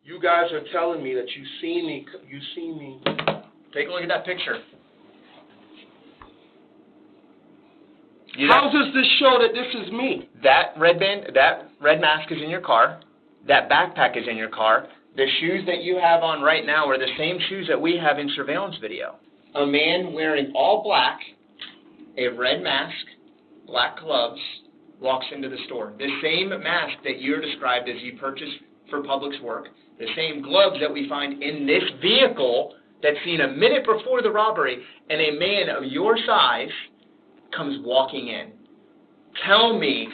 You guys are telling me that you seen me. Take a look at that picture. How does this show that this is me? That red mask is in your car. That backpack is in your car. The shoes that you have on right now are the same shoes that we have in surveillance video. A man wearing all black, a red mask, black gloves, walks into the store. The same mask that you're described as you purchased for Publix work, the same gloves that we find in this vehicle that's seen a minute before the robbery, and a man of your size comes walking in. Tell me,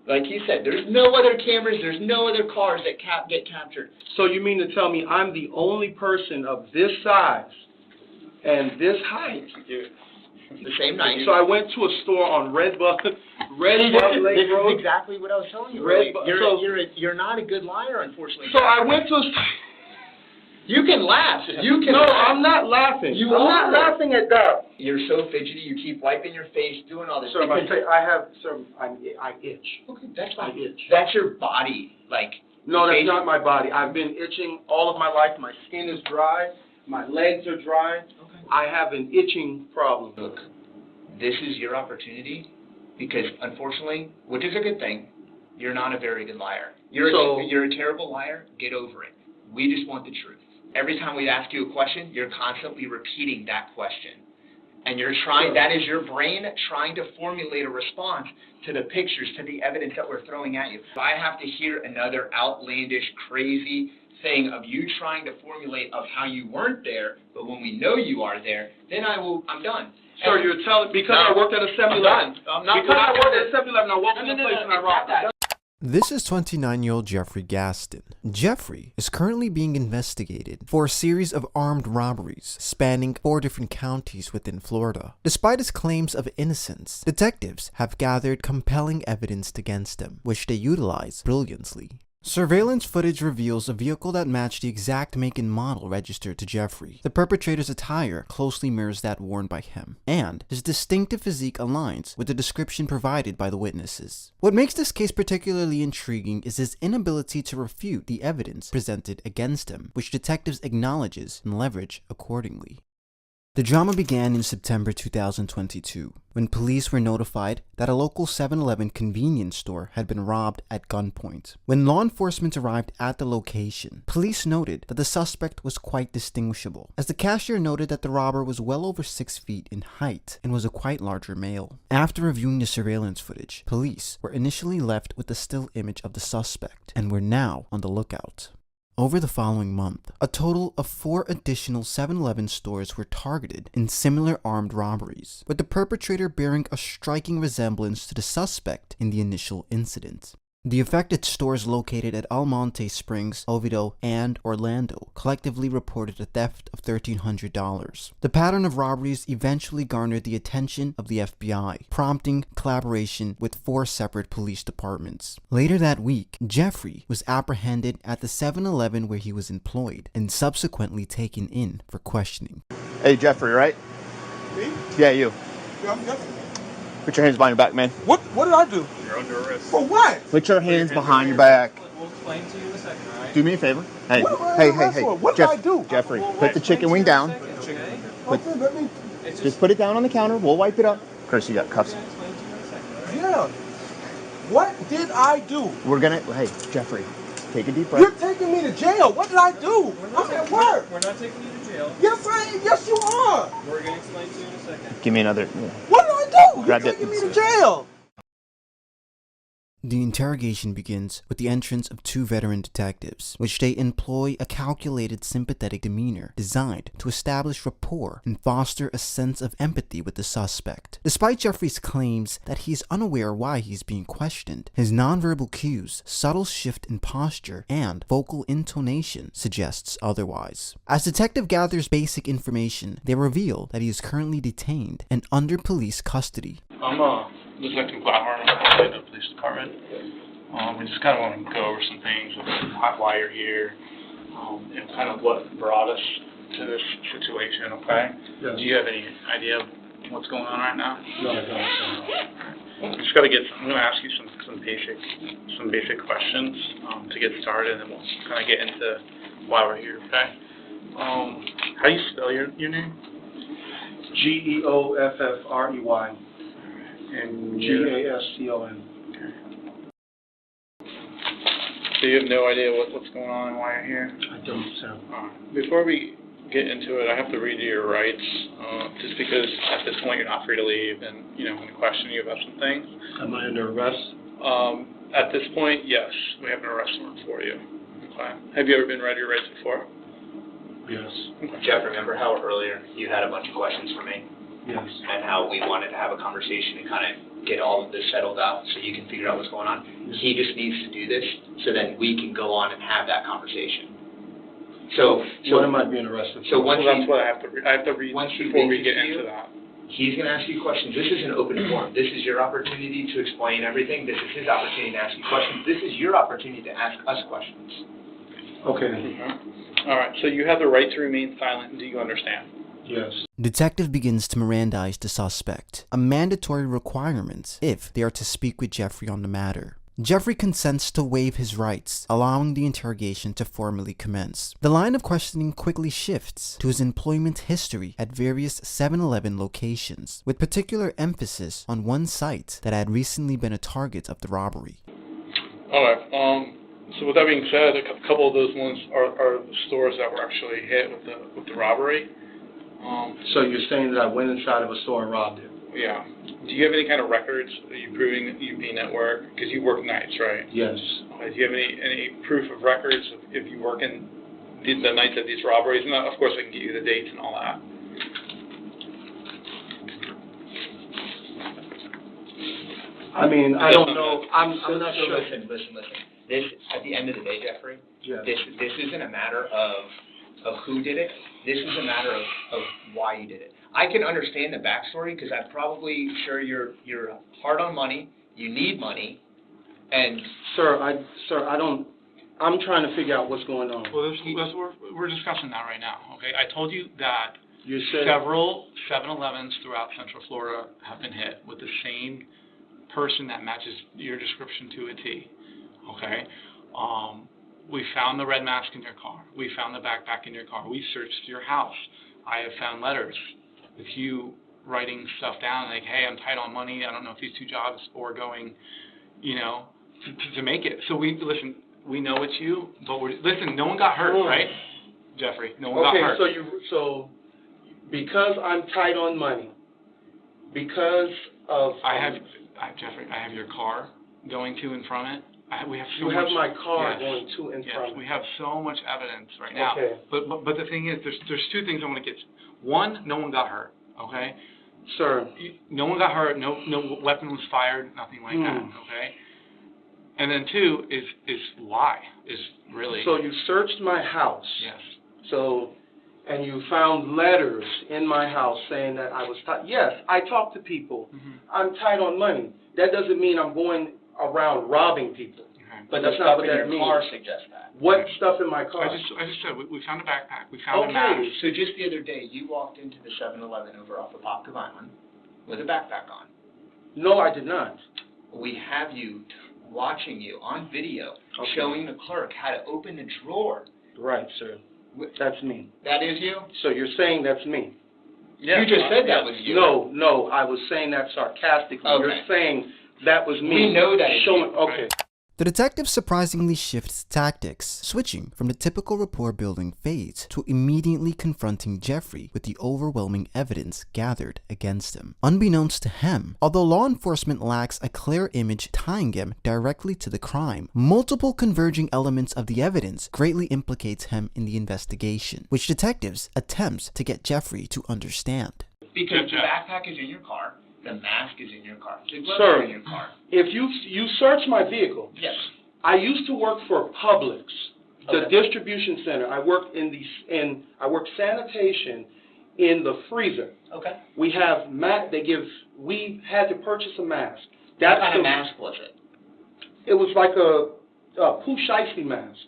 like you said, there's no other cameras, there's no other cars that get captured. So you mean to tell me I'm the only person of this size and this height? The same night. So I went to a store on Red Bud Lake Road. This is exactly what I was telling you. You're not a good liar, unfortunately. So I went to a store. You can laugh. You can. No, laugh. I'm not laughing. I'm not laughing at that. You're so fidgety. You keep wiping your face, doing all this. Sir, I itch. Okay, that's fine. I itch. That's your body, like. No, that's not my body. I've been itching all of my life. My skin is dry. My legs are dry. Okay. I have an itching problem. Look, this is your opportunity because, unfortunately, which is a good thing, you're not a very good liar. You're a terrible liar. Get over it. We just want the truth. Every time we ask you a question, you're constantly repeating that question. And you're trying, that is your brain trying to formulate a response to the pictures, to the evidence that we're throwing at you. If I have to hear another outlandish, crazy thing of you trying to formulate of how you weren't there, but when we know you are there, then I'm done. Sir, you're telling, because I worked at a 7-Eleven. I'm not because I worked at a 7-Eleven, I walked in the place and I robbed that. This is 29-year-old Jeffrey Gaston. Jeffrey is currently being investigated for a series of armed robberies spanning 4 different counties within Florida. Despite his claims of innocence, detectives have gathered compelling evidence against him, which they utilize brilliantly. Surveillance footage reveals a vehicle that matched the exact make and model registered to Jeffrey. The perpetrator's attire closely mirrors that worn by him, and his distinctive physique aligns with the description provided by the witnesses. What makes this case particularly intriguing is his inability to refute the evidence presented against him, which detectives acknowledges and leverage accordingly. The drama began in September 2022, when police were notified that a local 7-Eleven convenience store had been robbed at gunpoint. When law enforcement arrived at the location, police noted that the suspect was quite distinguishable, as the cashier noted that the robber was well over 6 feet in height and was a quite larger male. After reviewing the surveillance footage, police were initially left with a still image of the suspect and were now on the lookout. Over the following month, a total of 4 additional 7-Eleven stores were targeted in similar armed robberies, with the perpetrator bearing a striking resemblance to the suspect in the initial incident. The affected stores located at Almonte Springs, Oviedo, and Orlando collectively reported a theft of $1,300. The pattern of robberies eventually garnered the attention of the FBI, prompting collaboration with 4 separate police departments. Later that week, Jeffrey was apprehended at the 7-Eleven where he was employed and subsequently taken in for questioning. Hey, Jeffrey, right? Me? Yeah, you. Yeah, I'm Jeffrey. Put your hands behind your back, man. What did I do? You're under arrest. For what? Put your hands behind your back. We'll explain to you in a second, all right? Do me a favor. Hey, What am I under arrest for? What did I do? Jeffrey, We'll put the chicken wing down. Okay? Okay, let me. Just put it down on the counter. We'll wipe it up. Chris, you got cuffs. I'll explain to you in a second, all right? Yeah. What did I do? We're gonna. Hey, Jeffrey, take a deep You're breath. taking me to jail. What did I do? I'm at work. We're not taking you to jail. Yes, I am. Yes, you are. We're going to explain to you in a second. Give me another. What did I do? Grab You're it. taking me to jail. The interrogation begins with the entrance of 2 veteran detectives, which they employ a calculated, sympathetic demeanor designed to establish rapport and foster a sense of empathy with the suspect. Despite Jeffrey's claims that he's unaware why he's being questioned, his nonverbal cues, subtle shift in posture, and vocal intonation suggests otherwise. As detective gathers basic information, they reveal that he is currently detained and under police custody. I'm Detective Blackheart. I'm in the police department. We just kind of want to go over some things with why you're here and kind of what brought us to this situation, okay? Yeah. Do you have any idea of what's going on right now? No, I don't. Just got to get. I'm going to ask you some basic questions to get started, and then we'll kind of get into why we're here. Okay. How do you spell your name? Geoffrey. And Gaston. So you have no idea what's going on and why you're here? I don't, sir. Before we get into it, I have to read you your rights, just because at this point you're not free to leave, and I'm going to question you about some things. Am I under arrest? At this point, yes, we have an arrest warrant for you. Okay. Have you ever been read your rights before? Yes. Jeff, remember how earlier you had a bunch of questions for me? Yes. And how we wanted to have a conversation and kind of get all of this settled out so you can figure out what's going on? He just needs to do this so then we can go on and have that conversation. So what am I being arrested for? So once that's what I have to read once before we get into that. He's going to ask you questions. This is an open forum. This is your opportunity to explain everything. This is his opportunity to ask you questions. This is your opportunity to ask us questions. Okay. All right. So you have the right to remain silent. Do you understand? Yes. Detective begins to Mirandize the suspect, a mandatory requirement if they are to speak with Jeffrey on the matter. Jeffrey consents to waive his rights, allowing the interrogation to formally commence. The line of questioning quickly shifts to his employment history at various 7-Eleven locations, with particular emphasis on one site that had recently been a target of the robbery. All right. So with that being said, a couple of those ones are the stores that were actually hit with the robbery. So you're saying that I went inside of a store and robbed it? Yeah. Do you have any kind of records that you proving that you've been at work? Because you work nights, right? Yes. Do you have any proof of records of if you work in the nights of these robberies? And of course, I can get you the dates and all that. I mean, I don't know. I'm not So sure. listen. This, at the end of the day, Jeffrey, Yes. this isn't a matter of who did it. This is a matter of why you did it. I can understand the backstory because I'm probably sure you're hard on money. You need money, and Sir, I don't. I'm trying to figure out what's going on. Well, we're discussing that right now. Okay. I told you that You said several 7-Elevens throughout Central Florida have been hit with the same person that matches your description to a T. Okay. We found the red mask in your car. We found the backpack in your car. We searched your house. I have found letters with you writing stuff down like, hey, I'm tight on money. I don't know if these two jobs or going, to make it. So we know it's you, but listen, no one got hurt, right, Jeffrey? No one got hurt. Okay, so because I'm tight on money, because of Jeffrey, I have your car going to and from it. We have so you have much, my car yes, going to and yes, from. we have so much evidence right now. Okay. But the thing is, there's two things I want to get to. One, no one got hurt. Okay. Sir. No one got hurt. No weapon was fired. Nothing like that. Okay. And then two is why is really. So you searched my house. Yes. So, and you found letters in my house saying that I was tight. Yes, I talk to people. Mm-hmm. I'm tight on money. That doesn't mean I'm going around robbing people. but But the that's stuff not what in that your means. car suggests that. What stuff in my car? I just said we found a backpack. We found a mask. Okay. So just the other day, you walked into the 7-Eleven over off of Popcove Island with a backpack on. No, I did not. We have you watching you on video, Okay. showing the clerk how to open the drawer. Right, sir. That's me. That is you? So you're saying that's me? You just said that was you. No, I was saying that sarcastically. Okay. You're saying that was me. We know that it's showing. you. Okay. The detective surprisingly shifts tactics, switching from the typical rapport building phase to immediately confronting Jeffrey with the overwhelming evidence gathered against him. Unbeknownst to him, although law enforcement lacks a clear image tying him directly to the crime, multiple converging elements of the evidence greatly implicates him in the investigation, which detectives attempt to get Jeffrey to understand. Because the backpack is in your car, the mask is in your car, the gloves Sir, are in your car. If you search my vehicle, Yes. I used to work for Publix, the Okay. distribution center. I worked I worked sanitation in the freezer. Okay. We had to purchase a mask. What kind of mask was it? It was like a Pooh Shiesty mask.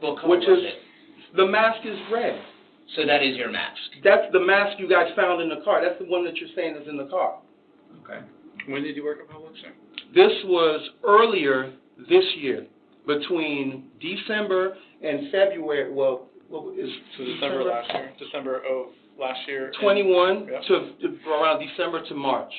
What color Which was is- it? The mask is red. So that is your mask. That's the mask you guys found in the car. That's the one that you're saying is in the car. Okay. When did you work at Publix, sir? This was earlier this year, between December and February, well, what is So December last year? December of last year? 21 Yep. to around December to March.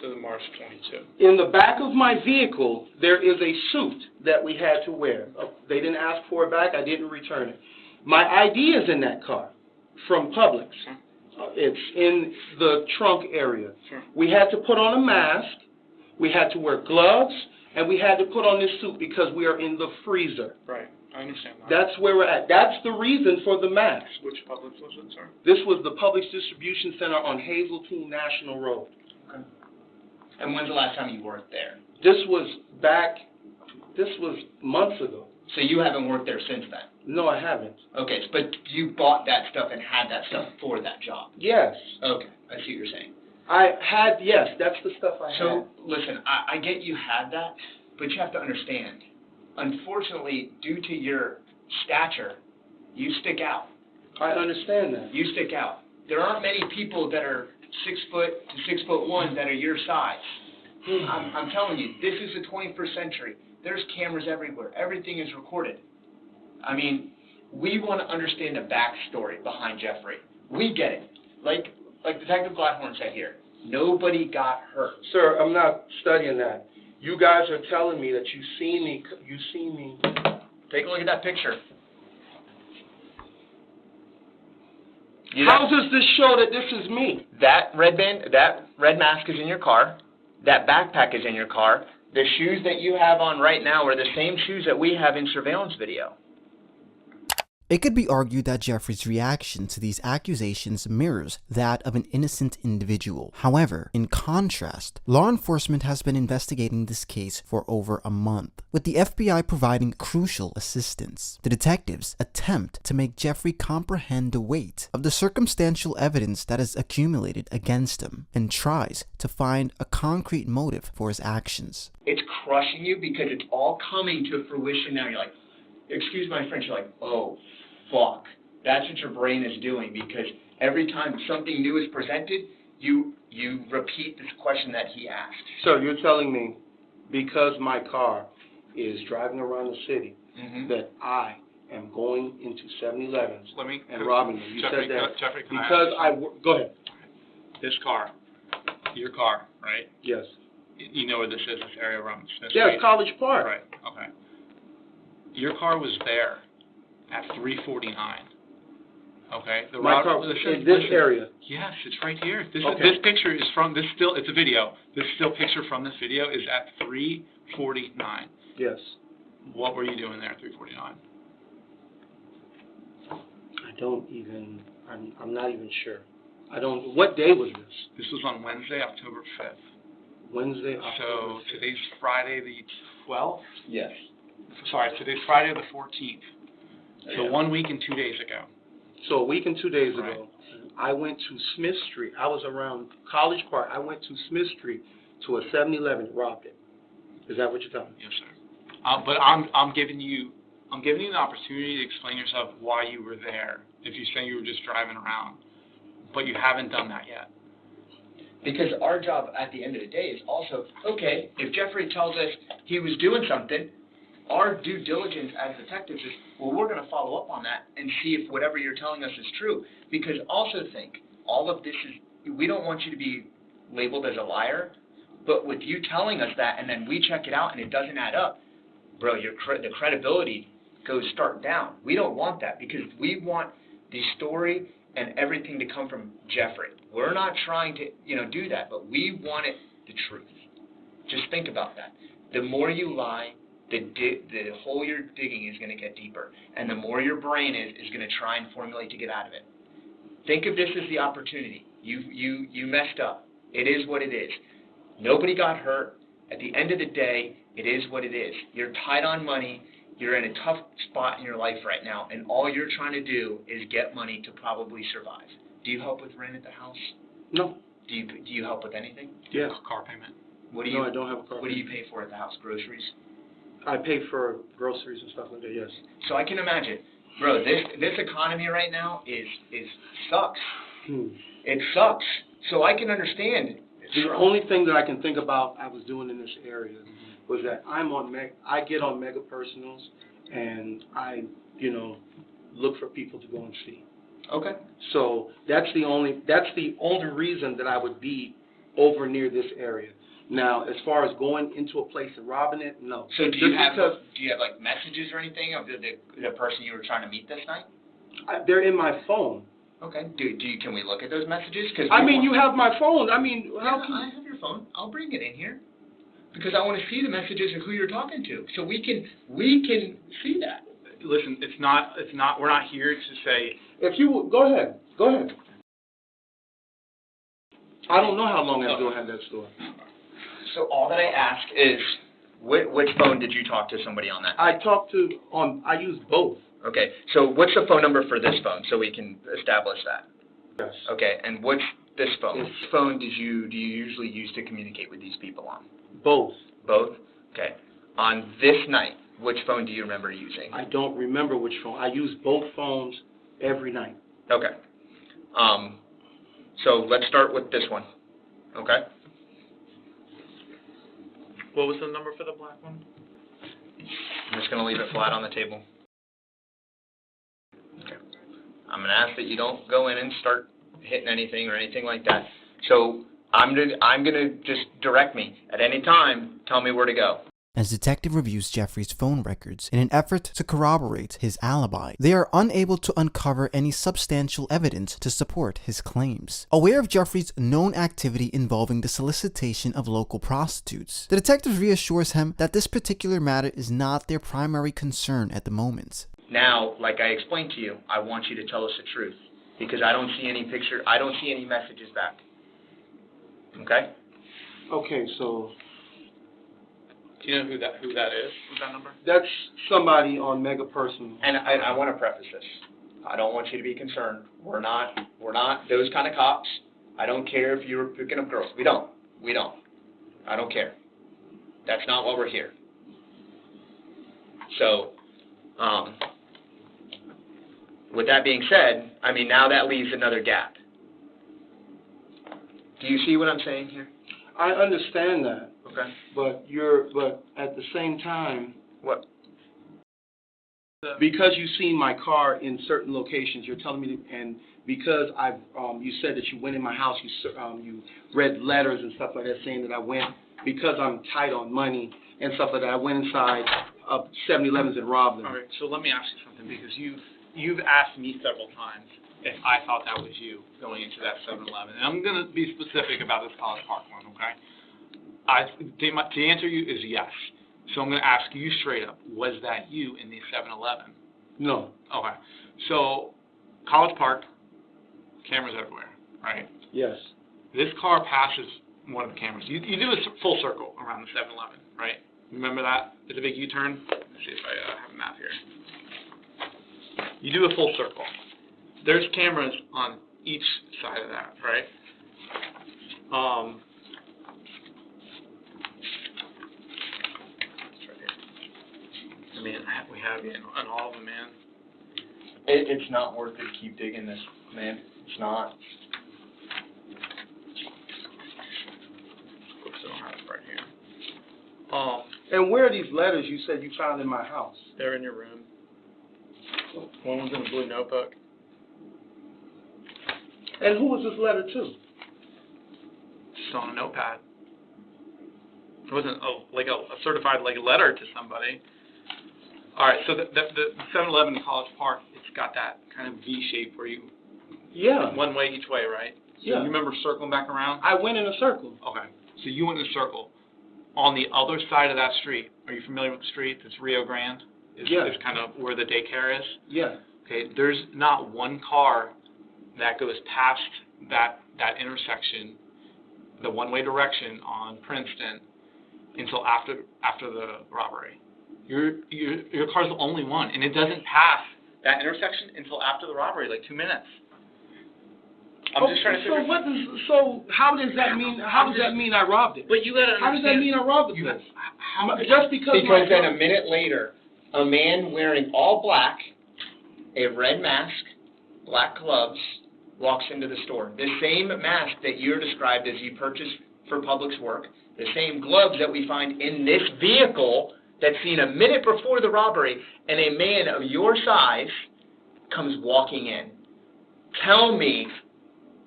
So March 22. In the back of my vehicle, there is a suit that we had to wear. They didn't ask for it back. I didn't return it. My ID is in that car from Publix. It's in the trunk area. Sure. We had to put on a mask. We had to wear gloves. And we had to put on this suit because we are in the freezer. Right. I understand that. That's where we're at. That's the reason for the mask. Which Publix was it, sir? This was the Publix Distribution Center on Hazeltine National Road. Okay. And when's the last time you worked there? This was months ago. So you haven't worked there since then? No, I haven't. Okay, but you bought that stuff and had that stuff for that job? Yes. Okay, I see what you're saying. Yes, that's the stuff I had. So, listen, I get you had that, but you have to understand, unfortunately, due to your stature, you stick out. I understand that. You stick out. There aren't many people that are 6 foot to 6'1" that are your size. I'm telling you, this is the 21st century. There's cameras everywhere. Everything is recorded. I mean, we want to understand the backstory behind Jeffrey. We get it. Like Detective Gladhorn said here, nobody got hurt. Sir, I'm not studying that. You guys are telling me that you see me. Take a look at that picture. How does this show that this is me? That red mask is in your car. That backpack is in your car. The shoes that you have on right now are the same shoes that we have in surveillance video. It could be argued that Jeffrey's reaction to these accusations mirrors that of an innocent individual. However, in contrast, law enforcement has been investigating this case for over a month, with the FBI providing crucial assistance. The detectives attempt to make Jeffrey comprehend the weight of the circumstantial evidence that is accumulated against him and tries to find a concrete motive for his actions. It's crushing you because it's all coming to fruition now. You're like, excuse my French, you're like, oh, fuck. That's what your brain is doing, because every time something new is presented, you repeat this question that he asked. Sir, you're telling me because my car is driving around the city that I am going into 7-Elevens and robbing them. You Jeffrey, said that Jeffrey, can because go ahead. This car, your car, right? Yes. You know where this is, this area around Smith Yes, Street? College Park. Right, okay. Your car was there at 3:49. Okay? My car was in this area. Yes, it's right here. This picture is from it's a video. This still picture from this video is at 3:49. Yes. What were you doing there at 3:49? I'm not even sure. What day was this? This was on Wednesday, October 5th. Wednesday, So October 5th. today's Friday the 12th? Yes. Sorry, today's Friday the 14th. So 1 week and 2 days ago. So a week and 2 days Right. ago, I went to Smith Street. I was around College Park. I went to Smith Street to a 7-Eleven and robbed it. Is that what you're telling me? Yes, sir. But I'm giving you the opportunity to explain yourself why you were there. If you say you were just driving around, but you haven't done that yet. Because our job at the end of the day is also, okay, if Jeffrey tells us he was doing something, our due diligence as detectives is, well, we're going to follow up on that and see if whatever you're telling us is true. Because also think, all of this is, we don't want you to be labeled as a liar, but with you telling us that and then we check it out and it doesn't add up, bro, the credibility goes stark down. We don't want that, because we want the story and everything to come from Jeffrey. We're not trying to, do that, but we want it the truth. Just think about that. The more you lie, the hole you're digging is going to get deeper, and the more your brain is going to try and formulate to get out of it. Think of this as the opportunity. You messed up. It is what it is. Nobody got hurt. At the end of the day, it is what it is. You're tight on money. You're in a tough spot in your life right now, and all you're trying to do is get money to probably survive. Do you help with rent at the house? No. Do you help with anything? Yes. Car payment. No, I don't have a car. What do you pay for at the house? Groceries? I pay for groceries and stuff like that, yes. So I can imagine, bro, this economy right now is sucks. It sucks. So I can understand The only thing that I can think about I was doing in this area was that I get on Mega Personals, and I, look for people to go and see. Okay. So that's the only reason that I would be over near this area. Now, as far as going into a place and robbing it, no. So do you have like messages or anything of the person you were trying to meet this night? They're in my phone. Okay. Can we look at those messages? Cause you have my phone. I have your phone. I'll bring it in here because I want to see the messages of who you're talking to, so we can see that. Listen, we're not here to say. If you go ahead. I don't know how long Abdul had that store. So all that I ask is, which phone did you talk to somebody on that? I use both. Okay, so what's the phone number for this phone, so we can establish that? Yes. Okay, and what's this phone? Which phone do you usually use to communicate with these people on? Both. Both? Okay. On this night, which phone do you remember using? I don't remember which phone. I use both phones every night. Okay. So let's start with this one. Okay? What was the number for the black one? I'm just going to leave it flat on the table. Okay. I'm going to ask that you don't go in and start hitting anything or anything like that. So I'm going to just direct me. At any time, tell me where to go. As detective reviews Jeffrey's phone records in an effort to corroborate his alibi, they are unable to uncover any substantial evidence to support his claims. Aware of Jeffrey's known activity involving the solicitation of local prostitutes, the detective reassures him that this particular matter is not their primary concern at the moment. Now, like I explained to you, I want you to tell us the truth, because I don't see any messages back. Okay? Okay, so Do you know who that is? Who's that number? that's somebody on Mega Personal. And I want to preface this. I don't want you to be concerned. We're not those kind of cops. I don't care if you're picking up girls. We don't. I don't care. That's not why we're here. So, with that being said, now that leaves another gap. Do you see what I'm saying here? I understand that. Okay. But at the same time, What? because you've seen my car in certain locations, you're telling me, and because you said that you went in my house, you read letters and stuff like that saying that I went, because I'm tight on money and stuff like that, I went inside 7-Elevens and robbed them. All right, so let me ask you something, because you've asked me several times if I thought that was you going into that 7-Eleven. And I'm going to be specific about this College Park one, okay? The answer you is yes. So I'm going to ask you straight up, was that you in the 7-Eleven? No. Okay. So College Park, cameras everywhere, right? Yes. This car passes one of the cameras. You do a full circle around the 7-Eleven, right? Remember that? There's a big U-turn. Let's see if I have a map here. You do a full circle. There's cameras on each side of that, right? We have you on all of them, man. It's not worth it to keep digging this, man. It's not. Oops, I don't have it right here. And where are these letters you said you found in my house? They're in your room. One was in a blue notebook. And who was this letter to? Just on a notepad. It wasn't a certified letter to somebody. All right, so the 7-Eleven in College Park, it's got that kind of V shape where you one way each way, right? So Yeah. You remember circling back around? I went in a circle. Okay, so you went in a circle. On the other side of that street, are you familiar with the street? It's Rio Grande. Is kind of where the daycare is. Yeah. Okay, there's not one car that goes past that intersection, the one-way direction on Princeton, until after the robbery. Your car's the only one, and it doesn't pass that intersection until after the robbery, like 2 minutes. I'm just trying to figure. So how does that mean? How does that mean I robbed it? But you gotta understand. How does that mean I robbed the place? Just because. Because then a minute later, a man wearing all black, a red mask, black gloves, walks into the store. The same mask that you're described as you purchased for Publix work, the same gloves that we find in this vehicle that's seen a minute before the robbery, and a man of your size comes walking in. Tell me,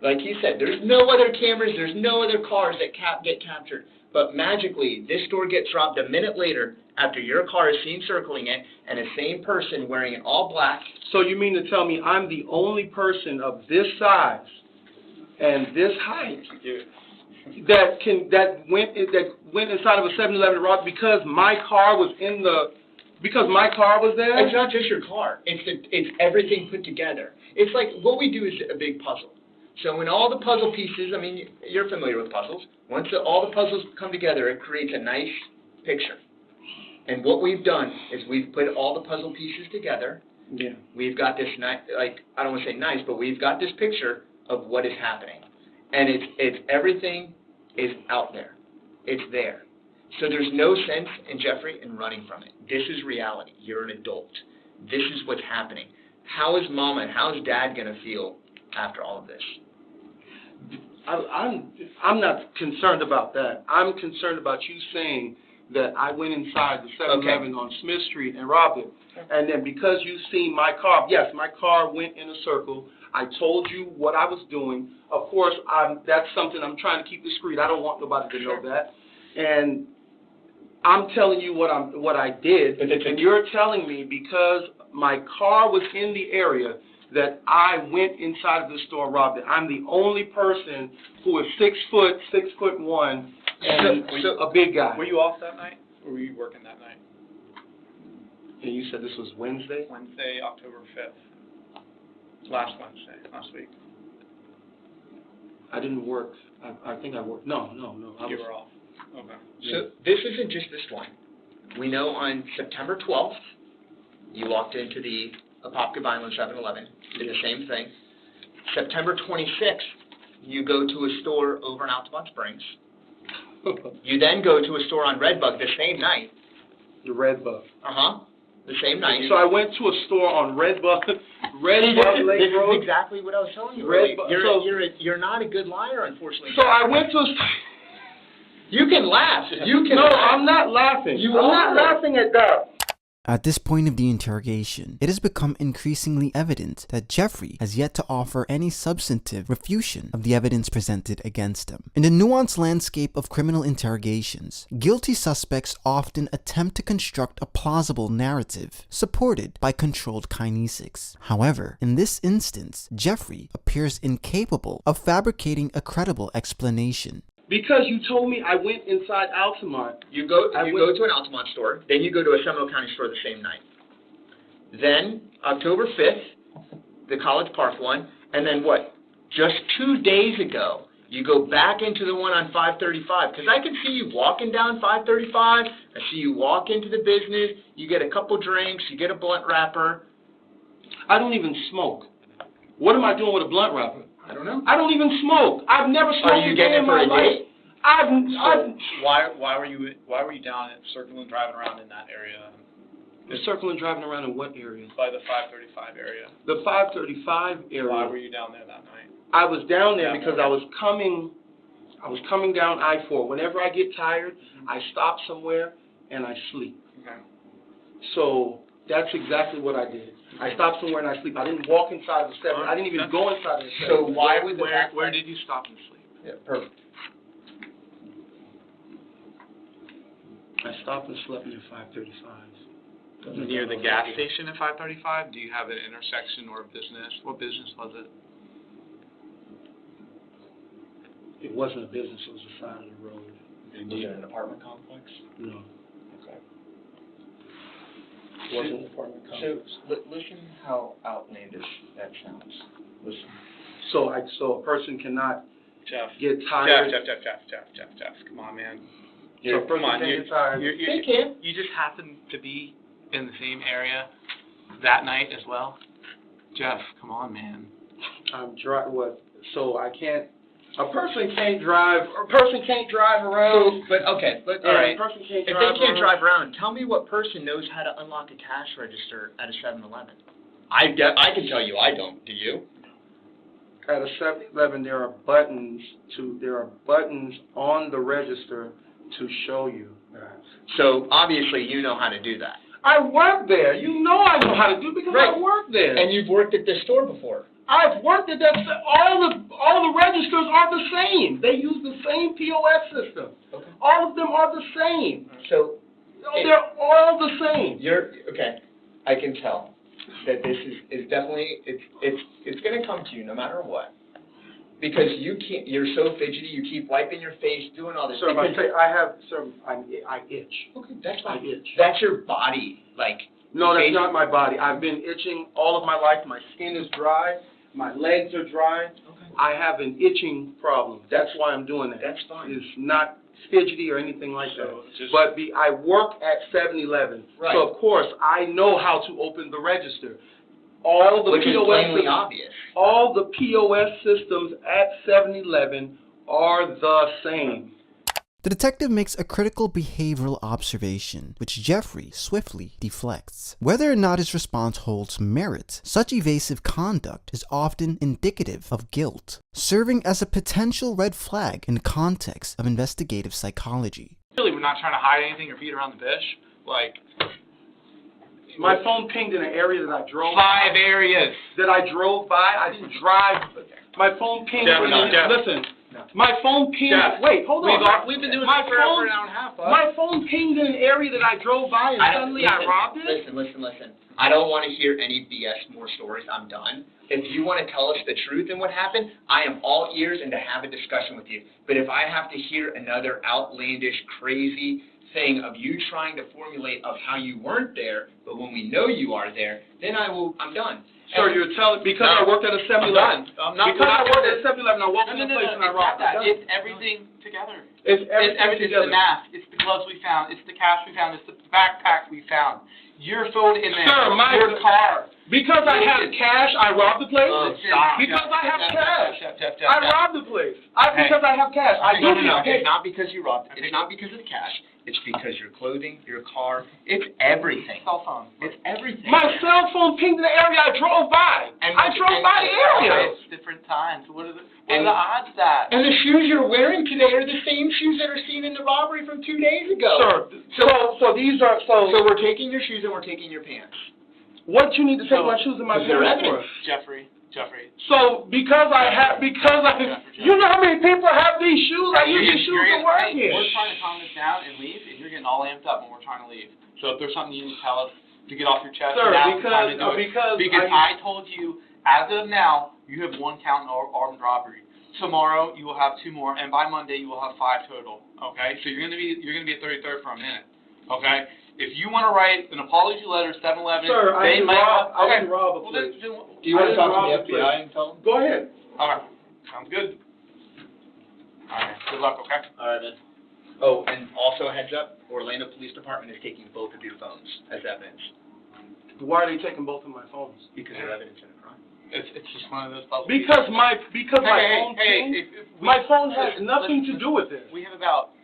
like you said, there's no other cameras, there's no other cars that get captured, but magically this store gets robbed a minute later after your car is seen circling it, and the same person wearing an all black. So you mean to tell me I'm the only person of this size and this height that went inside of a 7-Eleven to rob because my car was there? It's not just your car. It's everything put together. It's like what we do is a big puzzle. So when all the puzzle pieces, I mean, you're familiar with puzzles. Once all the puzzles come together, it creates a nice picture. And what we've done is we've put all the puzzle pieces together. Yeah. We've got this nice, like, I don't want to say nice, but we've got this picture of what is happening. And it's everything is out there. It's there. So there's no sense in Jeffrey in running from it. This is reality. You're an adult. This is what's happening. How is Mama and how is Dad going to feel after all of this? I'm not concerned about that. I'm concerned about you saying that I went inside the 7-Eleven on Smith Street and robbed it. And then because you've seen my car, yes, my car went in a circle. I told you what I was doing. Of course, that's something I'm trying to keep discreet. I don't want nobody to know that. And I'm telling you what I did, and you're telling me because my car was in the area that I went inside of the store and robbed it. I'm the only person who is 6 foot, 6'1", and a big guy. Were you off that night, or were you working that night? And you said this was Wednesday? Wednesday, October 5th. Last Wednesday, last week. I didn't work. I think I worked. No. You were off. Okay. So this isn't just this one. We know on September 12th, you walked into the Apopka Vineland 7-Eleven, did the same thing. September 26th, you go to a store over in Altamont Springs. You then go to a store on Redbug the same night. The Redbug. The same night. So I went to a store on Redbug Lake Road. This is exactly what I was telling you. You're not a good liar, unfortunately. So I went to You can laugh. No, I'm not laughing. I'm not laughing at that. At this point of the interrogation, it has become increasingly evident that Jeffrey has yet to offer any substantive refutation of the evidence presented against him. In the nuanced landscape of criminal interrogations, guilty suspects often attempt to construct a plausible narrative supported by controlled kinesics. However, in this instance, Jeffrey appears incapable of fabricating a credible explanation. Because you told me I went inside Altamont. You go to an Altamont store, then you go to a Seminole County store the same night. Then, October 5th, the College Park one, and then what? Just 2 days ago, you go back into the one on 535, because I can see you walking down 535, I see you walk into the business, you get a couple drinks, you get a blunt wrapper. I don't even smoke. What am I doing with a blunt wrapper? I don't know. I don't even smoke. I've never smoked a day in my life. Why were you down at Circle and driving around in that area? Circle and driving around in what area? By the 535 area. The 535 area. Why were you down there that night? I was down there because I was coming down I-4. Whenever I get tired, I stop somewhere and I sleep. Okay. So that's exactly what I did. I stopped somewhere and I sleep. I didn't walk inside the 7. I didn't even go inside the 7. So why would where did you stop and sleep? Yeah, perfect. I stopped and slept near 535. Near the gas station at 535? Do you have an intersection or a business? What business was it? It wasn't a business. It was the side of the road. Was it an apartment complex? No. Okay. It wasn't an apartment complex. So listen how outlandish that sounds. Listen. So a person cannot Jeff. get tired. Jeff. Come on, man. So a person can't get tired. They can. You just happen to be in the same area that night as well? Jeff, come on, man. So I can't. A person can't drive. A person can't drive around. All right. A person can't If drive they can't around. drive around, tell me what person knows how to unlock a cash register at a 7-Eleven. I can tell you I don't. Do you? at a 7-Eleven, there are buttons on the register to show you that. So obviously you know how to do that. I work there. You know I know how to do it because I work there. And you've worked at this store before. I've worked at that. All the registers are the same. They use the same POS system. Okay. All of them are the same. So They're all the same. okay. I can tell that this is definitely it's going to come to you no matter what. Because you're so fidgety, you keep wiping your face, doing all this. Sir, I itch. Okay, that's fine. I itch. That's your body, like. No, that's not my body. I've been itching all of my life. My skin is dry. My legs are dry. Okay. I have an itching problem. That's why I'm doing that. That's fine. It's not fidgety or anything like that. But I work at 7-Eleven. Right. So, of course, I know how to open the register. All the Which is POS plainly systems, obvious. all the POS systems at 7-Eleven are the same. The detective makes a critical behavioral observation, which Jeffrey swiftly deflects. Whether or not his response holds merit, such evasive conduct is often indicative of guilt, serving as a potential red flag in the context of investigative psychology. Really, we're not trying to hide anything or beat around the bush. Like, My phone pinged in an area that I drove 5 areas. that I drove by. I didn't drive. My phone pinged. Listen. My phone pinged. Wait, hold on. We've been doing my this for phone, an hour and a half. My phone pinged in an area that I drove by, and suddenly I robbed it. Listen. I don't want to hear any BS more stories. I'm done. If you want to tell us the truth and what happened, I am all ears and to have a discussion with you. But if I have to hear another outlandish, crazy thing of you trying to formulate of how you weren't there, but when we know you are there, then I'm done. Sir, you're telling because I worked at a 7-Eleven. Because I worked at a 7-Eleven, I walked in the place and I robbed it. It's everything together. It's everything It's together. the mask. It's the gloves we found. It's the cash we found. It's the backpack we found. Your phone in there. Sir, your car. Because I have cash, I robbed the place. Stop. Because I have cash, Jeff. I robbed the place. Because I have cash. I No. do have It's not because you robbed it. It's not because of the cash. It's because your clothing, your car, it's everything. Cell phone. It's everything. My cell phone pinged in the area I drove by. I drove by the area. It's different times. What are the odds that? And the shoes you're wearing today are the same shoes that are seen in the robbery from 2 days ago. Sir, so these are So we're taking your shoes and we're taking your pants. what you need to take my shoes and my They're pants evidence. for? Jeffrey. So because you know how many people have these shoes? I use these shoes to work here. We're trying to calm this down and leave, and you're getting all amped up when we're trying to leave. So if there's something you need to tell us to get off your chest, Sir, now's the time to do it. because I told you, as of now, you have 1 count in armed robbery. Tomorrow you will have 2 more, and by Monday you will have 5 total. Okay, so you're gonna be at 33rd for a minute. Okay, if you want to write an apology letter, 7-Eleven, Sir, I didn't rob a Well, place. Do you want to talk to the FBI and tell them? Go ahead. All right, sounds good. All right, good luck. Okay. All right, then. Oh, and also a heads up, Orlando Police Department is taking both of your phones as evidence Why are they taking both of my phones? because they're evidence in a crime. It's just one of those puzzles. Because my phone pinged. My phone has nothing to do with this. We have about,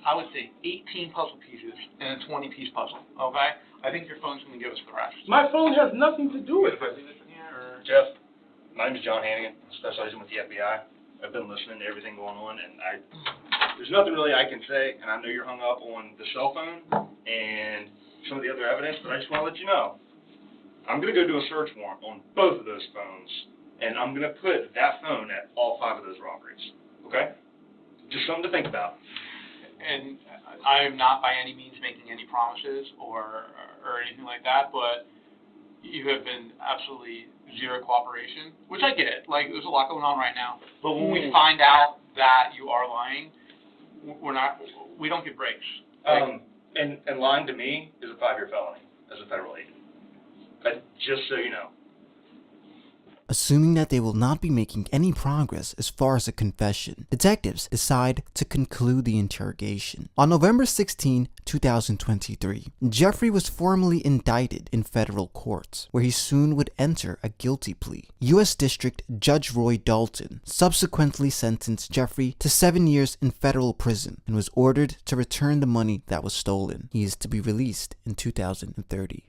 I would say, 18 puzzle pieces and a 20-piece puzzle. Okay. I think your phone's going to give us the rest. My phone has nothing to do with it. Jeff, my name is John Hannigan, specializing with the FBI. I've been listening to everything going on, and there's nothing really I can say, and I know you're hung up on the cell phone and some of the other evidence, but I just want to let you know, I'm going to go do a search warrant on both of those phones, and I'm going to put that phone at all 5 of those robberies, okay? Just something to think about. And I am not by any means making any promises or anything like that, but you have been absolutely zero cooperation, which I get. Like, there's a lot going on right now. But when we find out that you are lying, we don't get breaks. And lying to me is a 5-year felony as a federal agent. Just so you know. Assuming that they will not be making any progress as far as a confession, detectives decide to conclude the interrogation. On November 16, 2023, Jeffrey was formally indicted in federal court, where he soon would enter a guilty plea. U.S. District Judge Roy Dalton subsequently sentenced Jeffrey to 7 years in federal prison and was ordered to return the money that was stolen. He is to be released in 2030.